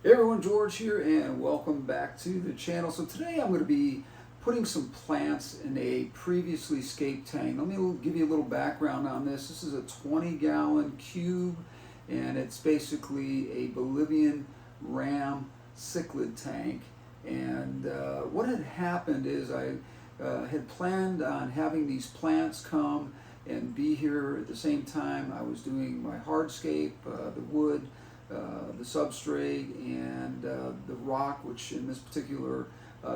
Hey everyone, George here, and welcome back to the channel. So today I'm going to be putting some plants in a previously scaped tank. Let me give you a little background on this. This is a 20-gallon cube, and it's basically a Bolivian ram cichlid tank. And what had happened is I had planned on having these plants come and be here at the same time I was doing my hardscape, the wood, the substrate, and the rock, which in this particular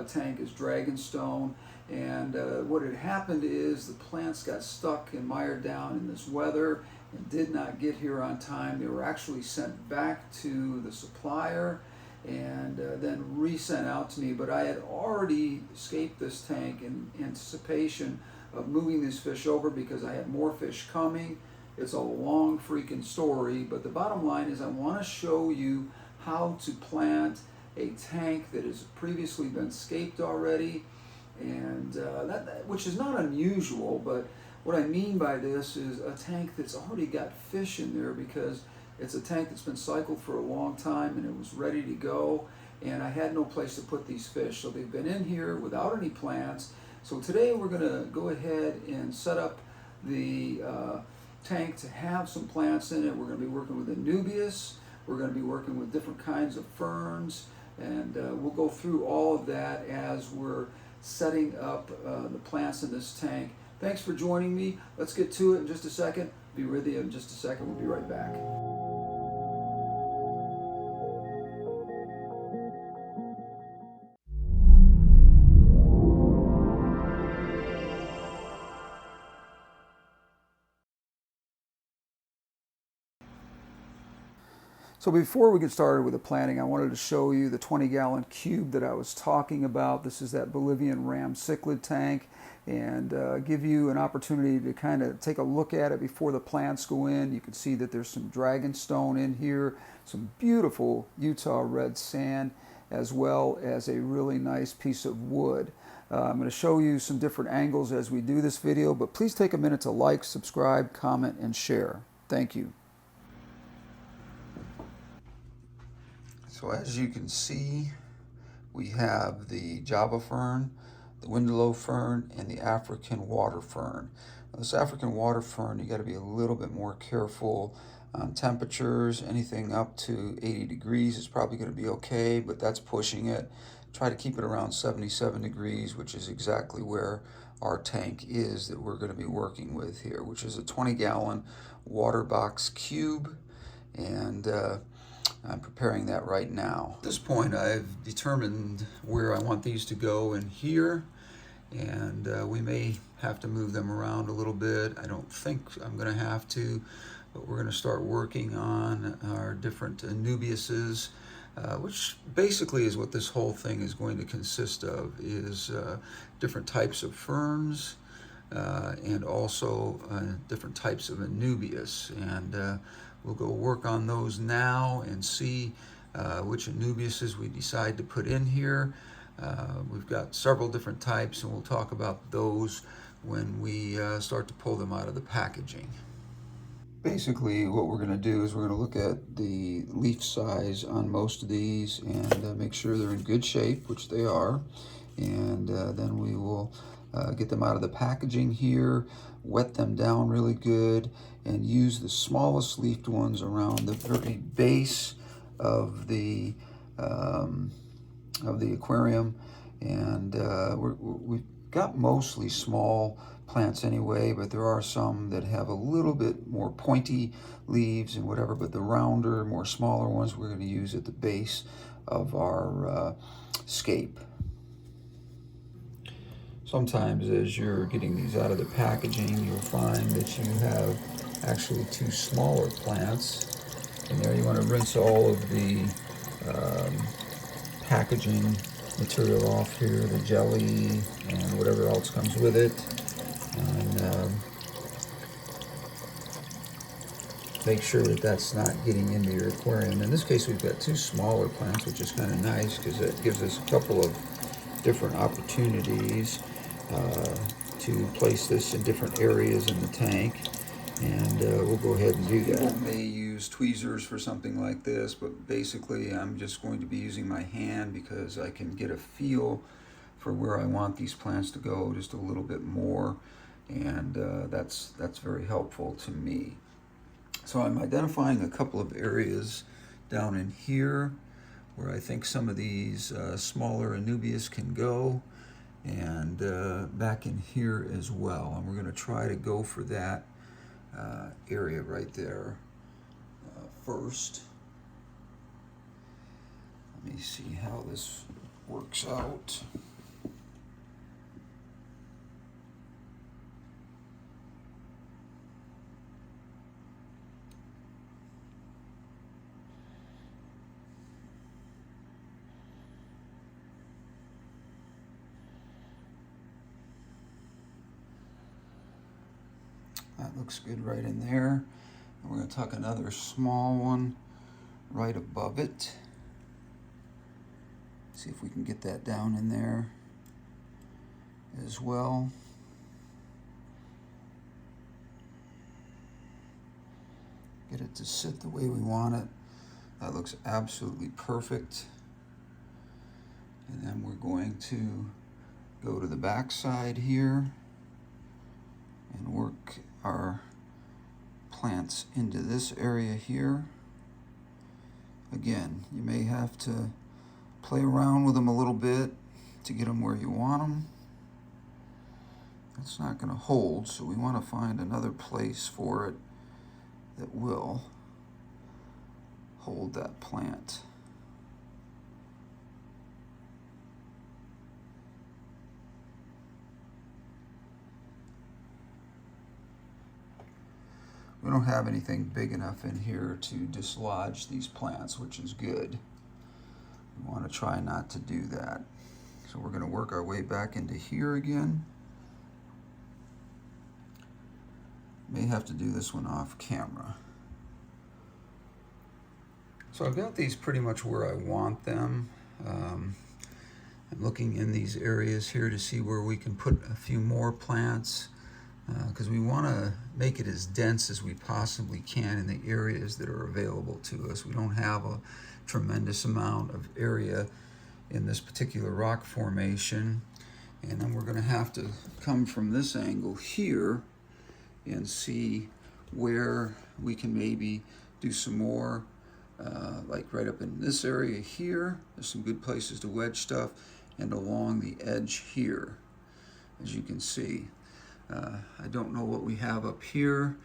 tank is dragonstone. And what had happened is the plants got stuck and mired down in this weather and did not get here on time. They were actually sent back to the supplier and then resent out to me, but I had already scaped this tank in anticipation of moving these fish over because I had more fish coming. It's a long freaking story, but the bottom line is I want to show you how to plant a tank that has previously been scaped already, and which is not unusual, but what I mean by this is a tank that's already got fish in there because it's a tank that's been cycled for a long time and it was ready to go, and I had no place to put these fish, so they've been in here without any plants. So today we're going to go ahead and set up the tank to have some plants in it. We're going to be working with anubias, we're going to be working with different kinds of ferns, and we'll go through all of that as we're setting up the plants in this tank. Thanks for joining me. Let's get to it in just a second. Be with you in just a second. We'll be right back. So before we get started with the planting, I wanted to show you the 20-gallon cube that I was talking about. This is that Bolivian ram cichlid tank, and give you an opportunity to kind of take a look at it before the plants go in. You can see that there's some dragonstone in here, some beautiful Utah red sand, as well as a really nice piece of wood. I'm going to show you some different angles as we do this video, but please take a minute to like, subscribe, comment, and share. Thank you. So as you can see, we have the Java fern, the Windallow fern, and the African water fern. Now, this African water fern, you got to be a little bit more careful on temperatures. Anything up to 80 degrees is probably going to be okay, but that's pushing it. Try to keep it around 77 degrees, which is exactly where our tank is that we're going to be working with here, which is a 20-gallon WATERBOX Cube, and I'm preparing that right now. At this point, I've determined where I want these to go in here, and we may have to move them around a little bit. I don't think I'm going to have to, but we're going to start working on our different anubiases, which basically is what this whole thing is going to consist of, is different types of ferns and also different types of anubias. And we'll go work on those now and see which anubiases we decide to put in here. We've got several different types, and we'll talk about those when we start to pull them out of the packaging. Basically, what we're going to do is we're going to look at the leaf size on most of these and make sure they're in good shape, which they are. And then we will get them out of the packaging here, wet them down really good, and use the smallest leafed ones around the very base of the aquarium. And we've got mostly small plants anyway, but there are some that have a little bit more pointy leaves and whatever, but the rounder, more smaller ones we're going to use at the base of our scape. Sometimes as you're getting these out of the packaging, you'll find that you have actually two smaller plants. And there you want to rinse all of the packaging material off here, the jelly and whatever else comes with it. And make sure that that's not getting into your aquarium. In this case, we've got two smaller plants, which is kind of nice because it gives us a couple of different opportunities to place this in different areas in the tank, and we'll go ahead and do that. People may use use tweezers for something like this, but basically I'm just going to be using my hand because I can get a feel for where I want these plants to go just a little bit more, and that's very helpful to me. So I'm identifying a couple of areas down in here where I think some of these smaller anubias can go, and back in here as well. And we're going to try to go for that area right there first. Let me see how this works out. That looks good right in there. And we're going to tuck another small one right above it. See if we can get that down in there as well. Get it to sit the way we want it. That looks absolutely perfect. And then we're going to go to the back side here and work our plants into this area here. Again, you may have to play around with them a little bit to get them where you want them. It's not going to hold, so we want to find another place for it that will hold that plant. We don't have anything big enough in here to dislodge these plants, which is good. We want to try not to do that. So we're going to work our way back into here again. May have to do this one off camera. So I've got these pretty much where I want them. I'm looking in these areas here to see where we can put a few more plants, because we want to make it as dense as we possibly can in the areas that are available to us. We don't have a tremendous amount of area in this particular rock formation, and then we're going to have to come from this angle here and see where we can maybe do some more, like right up in this area here. There's some good places to wedge stuff, and along the edge here, as you can see. I don't know what we have up here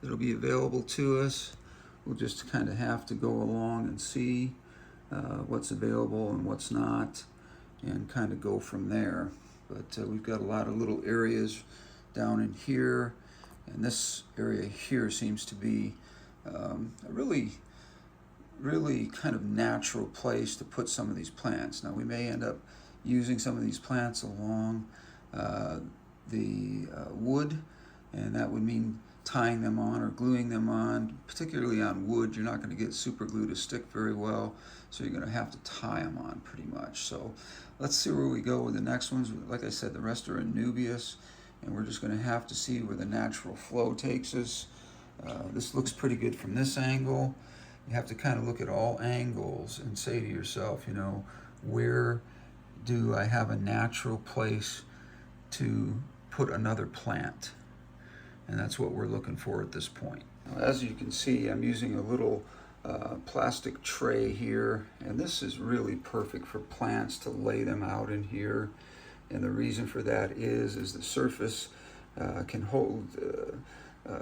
that'll be available to us. We'll just kind of have to go along and see what's available and what's not, and kind of go from there. But we've got a lot of little areas down in here, and this area here seems to be a really kind of natural place to put some of these plants. Now we may end up using some of these plants along the wood, and that would mean tying them on or gluing them on. Particularly on wood, you're not going to get super glue to stick very well, so you're going to have to tie them on pretty much. So let's see where we go with the next ones. Like I said, the rest are anubias, and we're just going to have to see where the natural flow takes us. This looks pretty good from this angle. You have to kind of look at all angles and say to yourself, you know, where do I have a natural place to put another plant? And that's what we're looking for at this point. Now, as you can see, I'm using a little plastic tray here, and this is really perfect for plants to lay them out in here. And the reason for that is the surface can hold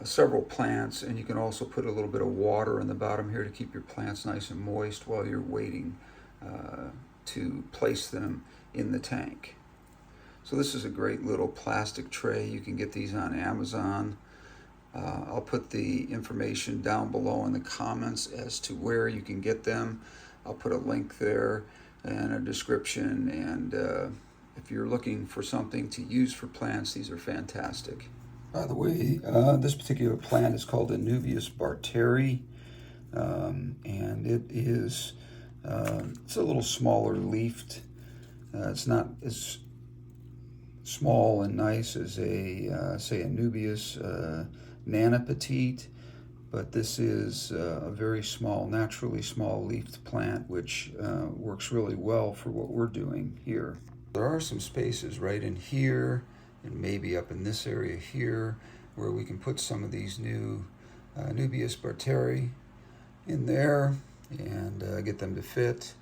several plants, and you can also put a little bit of water in the bottom here to keep your plants nice and moist while you're waiting to place them in the tank. So this is a great little plastic tray. You can get these on Amazon. I'll put the information down below in the comments as to where you can get them. I'll put a link there and a description, and if you're looking for something to use for plants, these are fantastic. By the way, this particular plant is called Anubias barteri, and it is it's a little smaller leafed. It's not as small and nice as a say Anubias nana petite, but this is a very small, naturally small leafed plant, which works really well for what we're doing here. There are some spaces right in here and maybe up in this area here where we can put some of these new anubias barteri in there and get them to fit.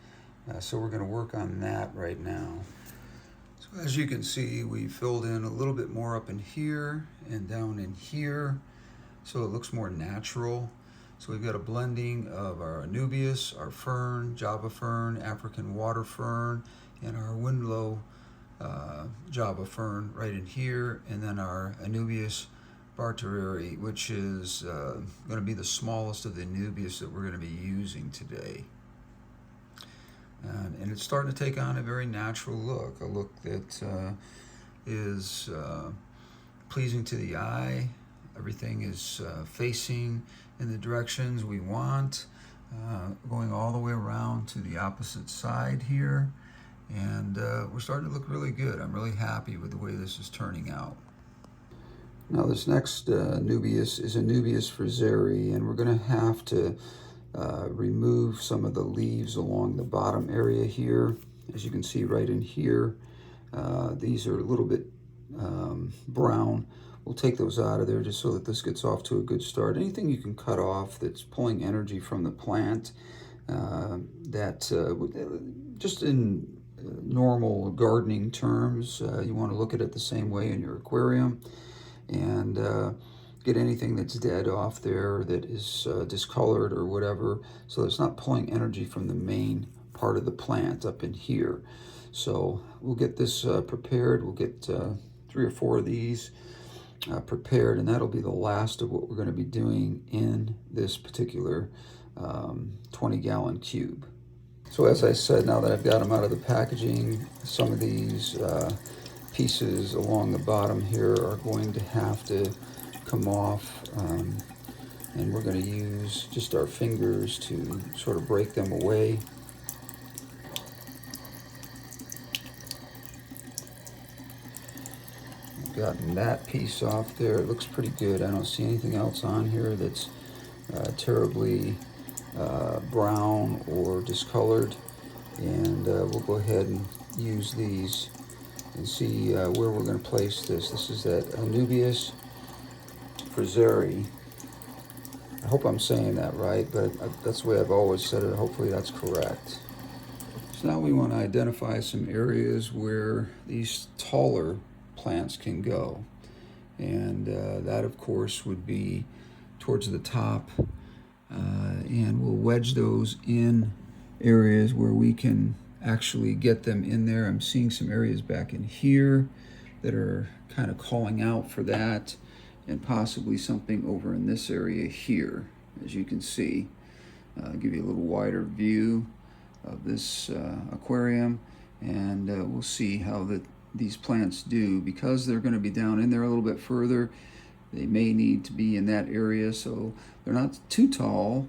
So we're going to work on that right now. So as you can see, we filled in a little bit more up in here and down in here, so it looks more natural. So we've got a blending of our anubias, our fern, Java fern, African water fern, and our windlow Java fern right in here, and then our anubias barteri, which is going to be the smallest of the anubias that we're going to be using today. And it's starting to take on a very natural look, a look that is pleasing to the eye. Everything is facing in the directions we want, going all the way around to the opposite side here. And we're starting to look really good. I'm really happy with the way this is turning out. Now this next anubias is Anubias friseri, and we're going to have to remove some of the leaves along the bottom area here. As you can see right in here, these are a little bit brown. We'll take those out of there just so that this gets off to a good start. Anything you can cut off that's pulling energy from the plant, just in normal gardening terms, you want to look at it the same way in your aquarium, and get anything that's dead off there that is discolored or whatever, so it's not pulling energy from the main part of the plant up in here. So we'll get this prepared. We'll get 3 or 4 of these prepared, and that'll be the last of what we're going to be doing in this particular 20-gallon cube. So as I said, now that I've got them out of the packaging, some of these pieces along the bottom here are going to have to come off, and we're going to use just our fingers to sort of break them away. I've gotten that piece off there. It looks pretty good. I don't see anything else on here that's terribly brown or discolored, and we'll go ahead and use these and see where we're going to place this. This is that Anubias friseri. I hope I'm saying that right, but that's the way I've always said it. Hopefully that's correct. So now we want to identify some areas where these taller plants can go, and that of course would be towards the top, and we'll wedge those in areas where we can actually get them in there. I'm seeing some areas back in here that are kind of calling out for that, and possibly something over in this area here, as you can see. I'll give you a little wider view of this aquarium, and we'll see how these plants do. Because they're going to be down in there a little bit further, they may need to be in that area, so they're not too tall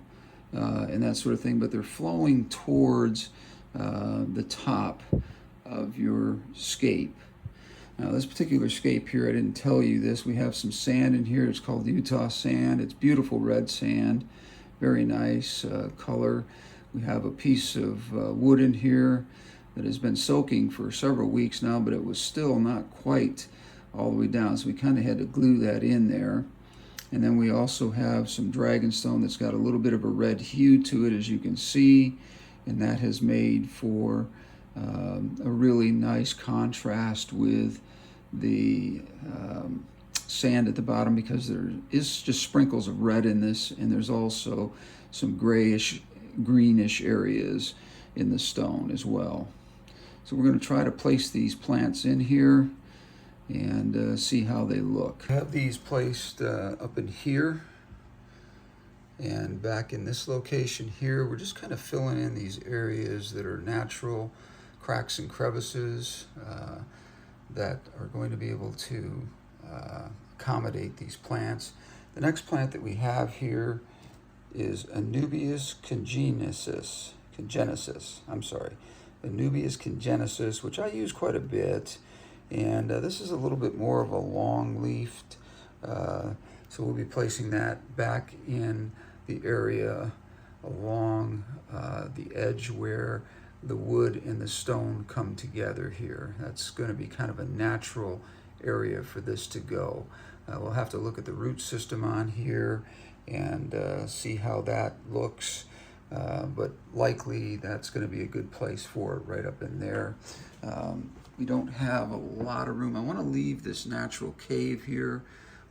and that sort of thing, but they're flowing towards the top of your scape. Now this particular scape here, I didn't tell you this, we have some sand in here. It's called Utah sand. It's beautiful red sand, very nice color. We have a piece of wood in here that has been soaking for several weeks now, but it was still not quite all the way down, so we kind of had to glue that in there. And then we also have some dragonstone that's got a little bit of a red hue to it, as you can see, and that has made for a really nice contrast with the sand at the bottom, because there is just sprinkles of red in this, and there's also some grayish, greenish areas in the stone as well. So we're going to try to place these plants in here and see how they look. I have these placed up in here, and back in this location here, we're just kind of filling in these areas that are natural cracks and crevices that are going to be able to accommodate these plants. The next plant that we have here is Anubias congenesis, Anubias congenesis, which I use quite a bit. And this is a little bit more of a long-leafed So we'll be placing that back in the area along the edge where the wood and the stone come together here. That's going to be kind of a natural area for this to go. We'll have to look at the root system on here and see how that looks, but likely that's going to be a good place for it, right up in there. We don't have a lot of room. I want to leave this natural cave here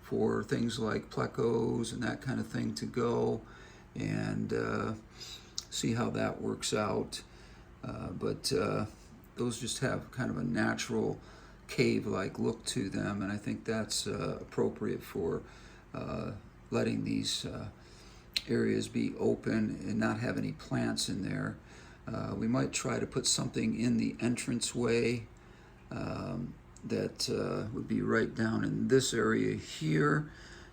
for things like plecos and that kind of thing to go, and see how that works out. But those just have kind of a natural cave-like look to them, and I think that's appropriate for letting these areas be open and not have any plants in there. We might try to put something in the entranceway that would be right down in this area here.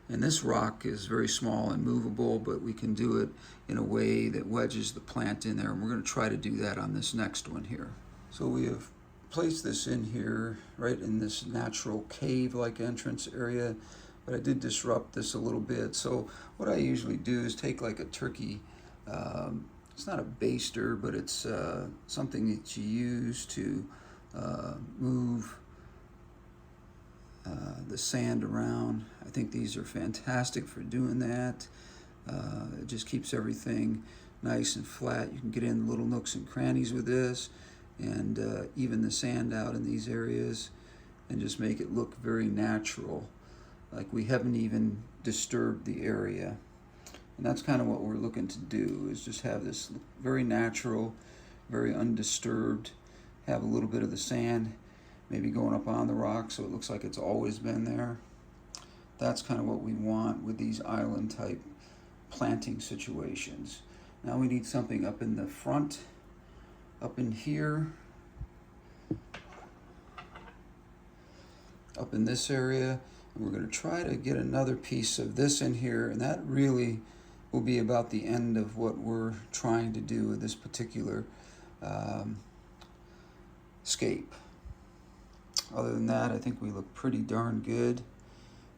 And this rock is very small and movable, but we can do it in a way that wedges the plant in there, and we're going to try to do that on this next one here. So we have placed this in here, right in this natural cave-like entrance area, but I did disrupt this a little bit. So what I usually do is take like a turkey, it's not a baster, but it's something that you use to move the sand around. I think these are fantastic for doing that. It just keeps everything nice and flat. You can get in little nooks and crannies with this, and even the sand out in these areas, and just make it look very natural, like we haven't even disturbed the area. And that's kind of what we're looking to do, is just have this very natural, very undisturbed, have a little bit of the sand maybe going up on the rock so it looks like it's always been there. That's kind of what we want with these island type planting situations. Now we need something up in the front, up in here, up in this area. And we're going to try to get another piece of this in here, and that really will be about the end of what we're trying to do with this particular scape. Other than that, I think we look pretty darn good.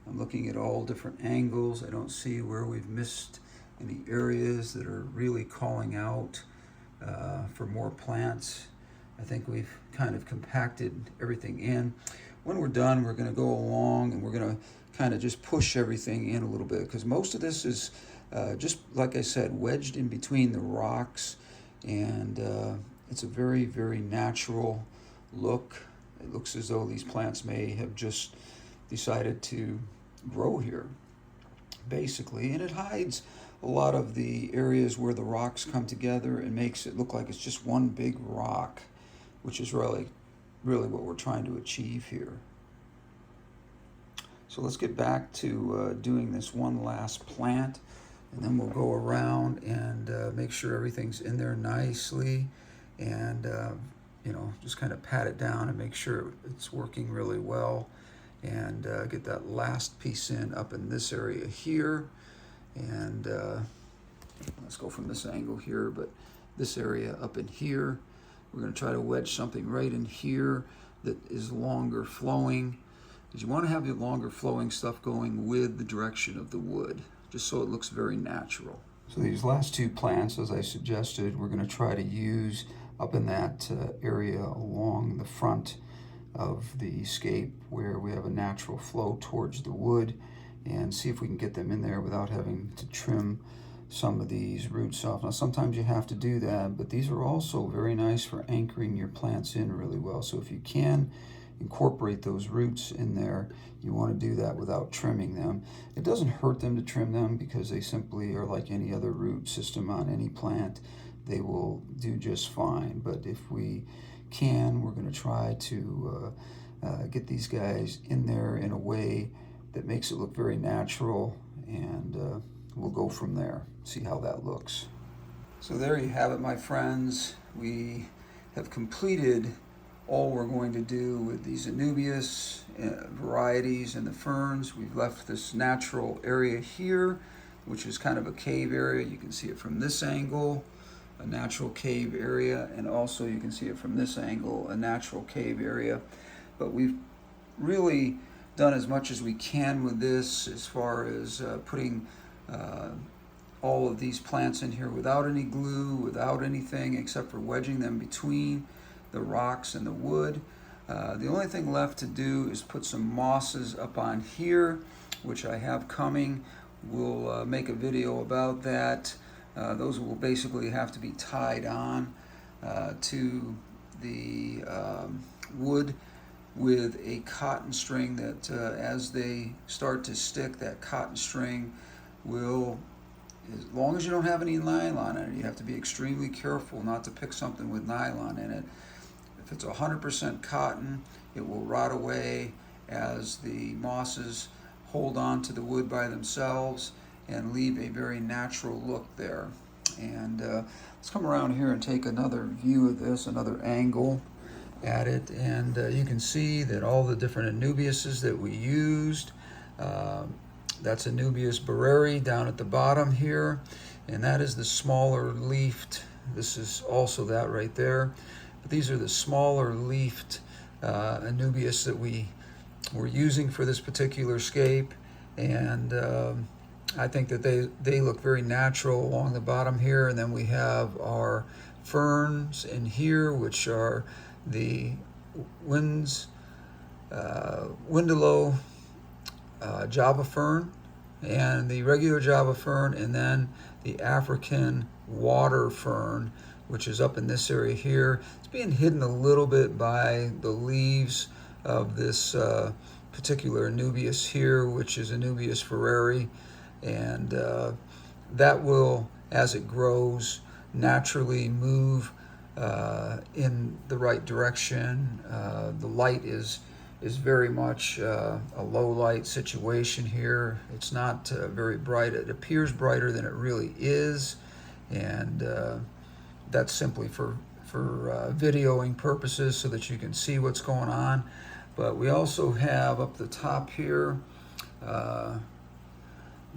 I'm looking at all different angles. I don't see where we've missed any areas that are really calling out for more plants. I think we've kind of compacted everything in. When we're done, we're going to go along and we're going to kind of just push everything in a little bit, because most of this is just, like I said, wedged in between the rocks, and it's a very, very natural look. It looks as though these plants may have just decided to grow here, basically, and it hides a lot of the areas where the rocks come together and makes it look like it's just one big rock, which is really what we're trying to achieve here. So let's get back to doing this one last plant, and then we'll go around and make sure everything's in there nicely, and you know, just kind of pat it down and make sure it's working really well, and get that last piece in up in this area here. And let's go from this angle here, but this area up in here, we're going to try to wedge something right in here that is longer flowing, because you want to have the longer flowing stuff going with the direction of the wood, just so it looks very natural. So these last two plants, as I suggested, we're going to try to use up in that area along the front of the scape where we have a natural flow towards the wood, and see if we can get them in there without having to trim some of these roots off. Now sometimes you have to do that, but these are also very nice for anchoring your plants in really well. So if you can incorporate those roots in there, you want to do that without trimming them. It doesn't hurt them to trim them, because they simply are like any other root system on any plant. They will do just fine. But if we can, we're going to try to get these guys in there in a way that makes it look very natural, and we'll go from there, see how that looks. So there you have it, my friends. We have completed all we're going to do with these anubias varieties and the ferns. We've left this natural area here, which is kind of a cave area. You can see it from this angle, a natural cave area, and also you can see it from this angle, a natural cave area. But we've really done as much as we can with this as far as putting all of these plants in here without any glue, without anything except for wedging them between the rocks and the wood. The only thing left to do is put some mosses up on here, which I have coming. We'll make a video about that. Those will basically have to be tied on to the wood with a cotton string that as they start to stick, that cotton string will, as long as you don't have any nylon in it, you have to be extremely careful not to pick something with nylon in it. If it's 100% cotton, it will rot away as the mosses hold on to the wood by themselves and leave a very natural look there. And let's come around here and take another view of this, another angle at it, and you can see that all the different anubiases that we used, that's anubias barteri down at the bottom here, and that is the smaller leafed. This is also that right there, but these are the smaller leafed anubias that we were using for this particular scape, and I think that they look very natural along the bottom here. And then we have our ferns in here, which are the Windallow Java fern and the regular Java fern, and then the African water fern, which is up in this area here. It's being hidden a little bit by the leaves of this particular anubias here, which is Anubias farreri, and that will, as it grows, naturally move in the right direction. The light is very much a low light situation here. It's not very bright. It appears brighter than it really is, and that's simply for videoing purposes so that you can see what's going on. But we also have up the top here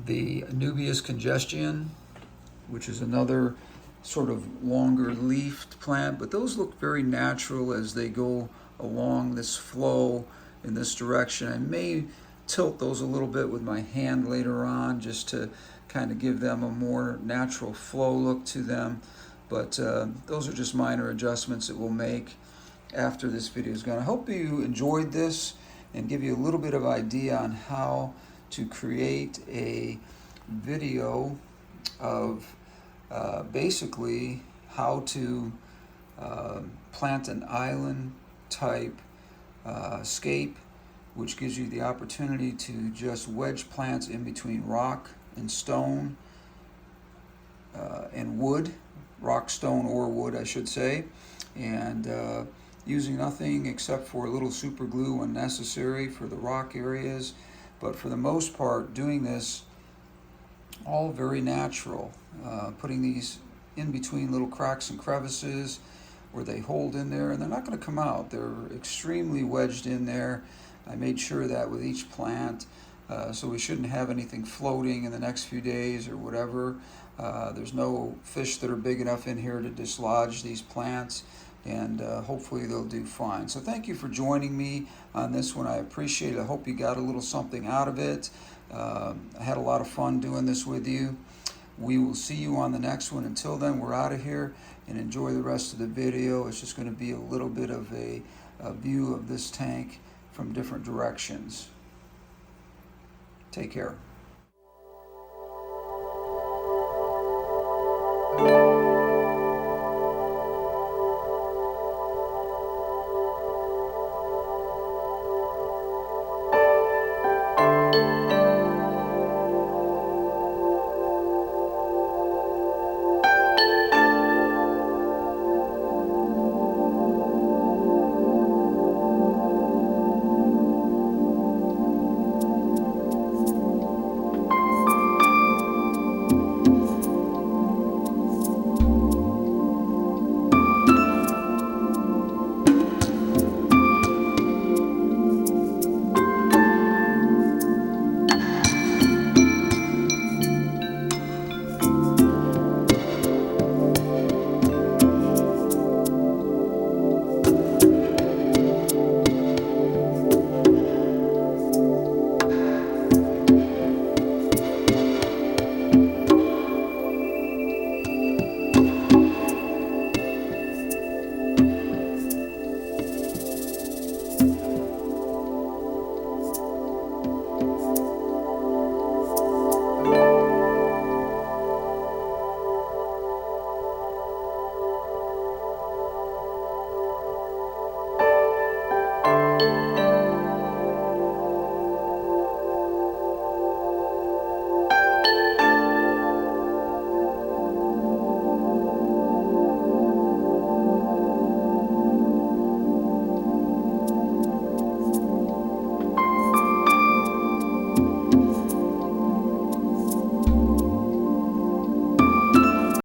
the Anubias congestion, which is another sort of longer leafed plant, but those look very natural as they go along this flow in this direction. I may tilt those a little bit with my hand later on just to kind of give them a more natural flow look to them, but those are just minor adjustments that we'll make after this video is gone. I hope you enjoyed this and give you a little bit of idea on how to create a video of basically how to plant an island type scape, which gives you the opportunity to just wedge plants in between rock and stone and wood, rock, stone, or wood, I should say, and using nothing except for a little super glue when necessary for the rock areas. But for the most part, doing this all very natural, putting these in between little cracks and crevices where they hold in there, and they're not going to come out. They're extremely wedged in there. I made sure that with each plant, so we shouldn't have anything floating in the next few days or whatever. There's no fish that are big enough in here to dislodge these plants, and hopefully they'll do fine. So thank you for joining me on this one. I appreciate it. I hope you got a little something out of it. I had a lot of fun doing this with you. We will see you on the next one. Until then, we're out of here, and enjoy the rest of the video. It's just going to be a little bit of a view of this tank from different directions. Take care.